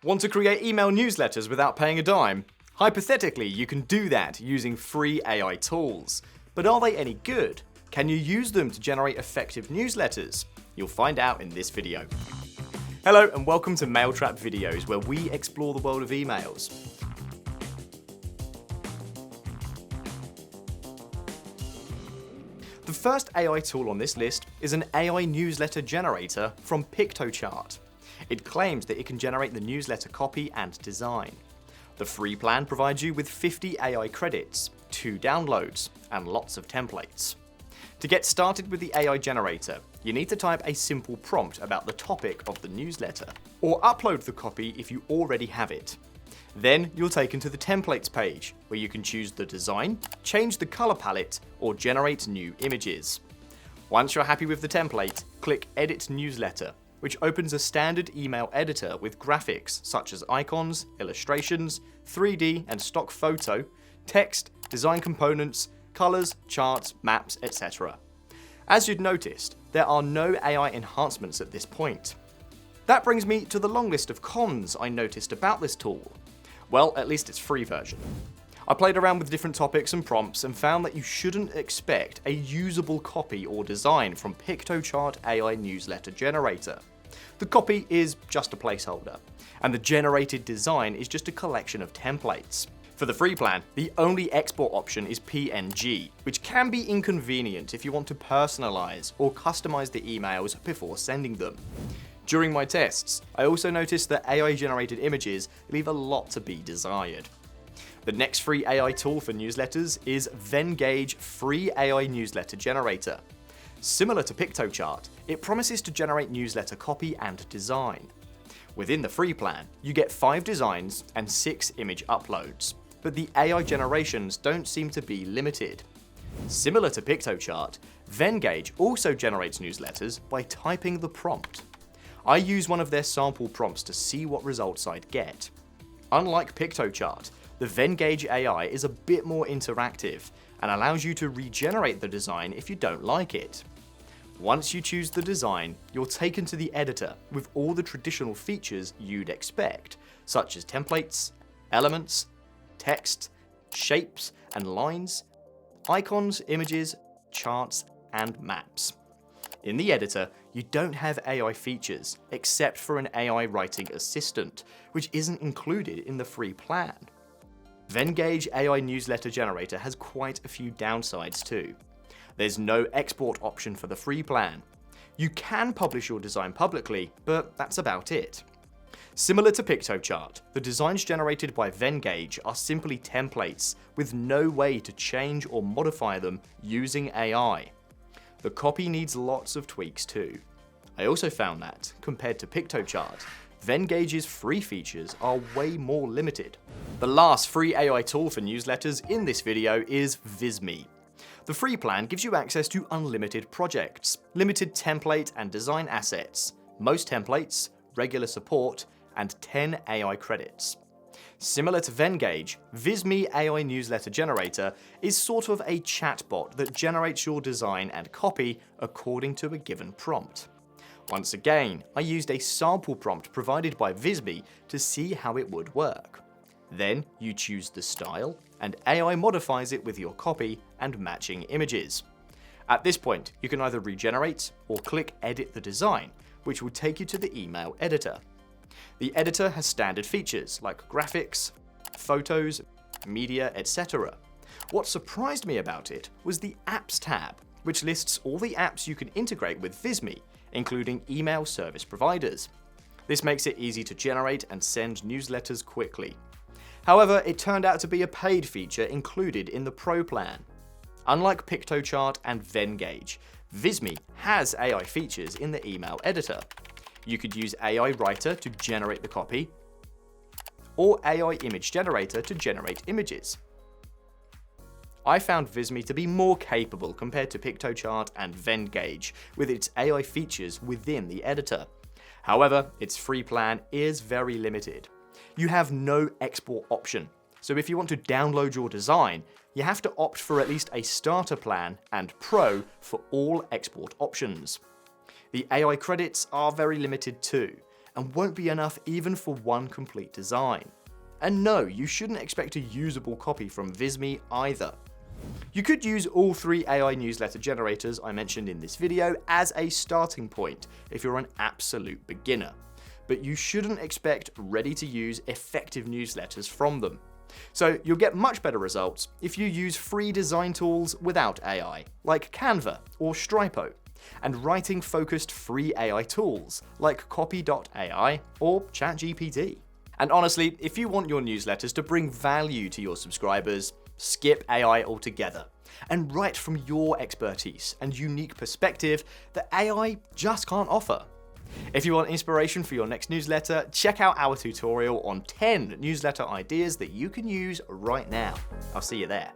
Want to create email newsletters without paying a dime? Hypothetically, you can do that using free AI tools. But are they any good? Can you use them to generate effective newsletters? You'll find out in this video. Hello and welcome to Mailtrap videos, where we explore the world of emails. The first AI tool on this list is an AI newsletter generator from Piktochart. It claims that it can generate the newsletter copy and design. The free plan provides you with 50 AI credits, 2 downloads, and lots of templates. To get started with the AI generator, you need to type a simple prompt about the topic of the newsletter, or upload the copy if you already have it. Then you're taken to the templates page, where you can choose the design, change the color palette, or generate new images. Once you're happy with the template, click Edit Newsletter, which opens a standard email editor with graphics such as icons, illustrations, 3D and stock photo, text, design components, colors, charts, maps, etc. As you'd noticed, there are no AI enhancements at this point. That brings me to the long list of cons I noticed about this tool. Well, at least its free version. I played around with different topics and prompts and found that you shouldn't expect a usable copy or design from Piktochart AI Newsletter Generator. The copy is just a placeholder, and the generated design is just a collection of templates. For the free plan, the only export option is PNG, which can be inconvenient if you want to personalize or customize the emails before sending them. During my tests, I also noticed that AI-generated images leave a lot to be desired. The next free AI tool for newsletters is Venngage Free AI Newsletter Generator. Similar to Piktochart, it promises to generate newsletter copy and design. Within the free plan, you get 5 designs and 6 image uploads, but the AI generations don't seem to be limited. Similar to Piktochart, Venngage also generates newsletters by typing the prompt. I use one of their sample prompts to see what results I'd get. Unlike Piktochart, the Venngage AI is a bit more interactive and allows you to regenerate the design if you don't like it. Once you choose the design, you're taken to the editor with all the traditional features you'd expect, such as templates, elements, text, shapes and lines, icons, images, charts, and maps. In the editor, you don't have AI features, except for an AI writing assistant, which isn't included in the free plan. Venngage AI Newsletter Generator has quite a few downsides too. There's no export option for the free plan. You can publish your design publicly, but that's about it. Similar to Piktochart, the designs generated by Venngage are simply templates with no way to change or modify them using AI. The copy needs lots of tweaks too. I also found that, compared to Piktochart, Venngage's free features are way more limited. The last free AI tool for newsletters in this video is Visme. The free plan gives you access to unlimited projects, limited template and design assets, most templates, regular support, and 10 AI credits. Similar to Venngage, Visme AI Newsletter Generator is sort of a chatbot that generates your design and copy according to a given prompt. Once again, I used a sample prompt provided by Visme to see how it would work. Then you choose the style, and AI modifies it with your copy and matching images. At this point, you can either regenerate or click Edit the Design, which will take you to the email editor. The editor has standard features like graphics, photos, media, etc. What surprised me about it was the Apps tab, which lists all the apps you can integrate with Visme, including email service providers. This makes it easy to generate and send newsletters quickly. However, it turned out to be a paid feature included in the Pro plan. Unlike Piktochart and Venngage, Visme has AI features in the email editor. You could use AI Writer to generate the copy, or AI Image Generator to generate images. I found Visme to be more capable compared to Piktochart and Venngage with its AI features within the editor. However, its free plan is very limited. You have no export option, so if you want to download your design, you have to opt for at least a starter plan and Pro for all export options. The AI credits are very limited too, and won't be enough even for one complete design. And no, you shouldn't expect a usable copy from Visme either. You could use all 3 AI newsletter generators I mentioned in this video as a starting point if you're an absolute beginner, but you shouldn't expect ready-to-use effective newsletters from them. So you'll get much better results if you use free design tools without AI, like Canva or Stripo, and writing-focused free AI tools like Copy.ai or ChatGPT. And honestly, if you want your newsletters to bring value to your subscribers, skip AI altogether and write from your expertise and unique perspective that AI just can't offer. If you want inspiration for your next newsletter, check out our tutorial on 10 newsletter ideas that you can use right now. I'll see you there.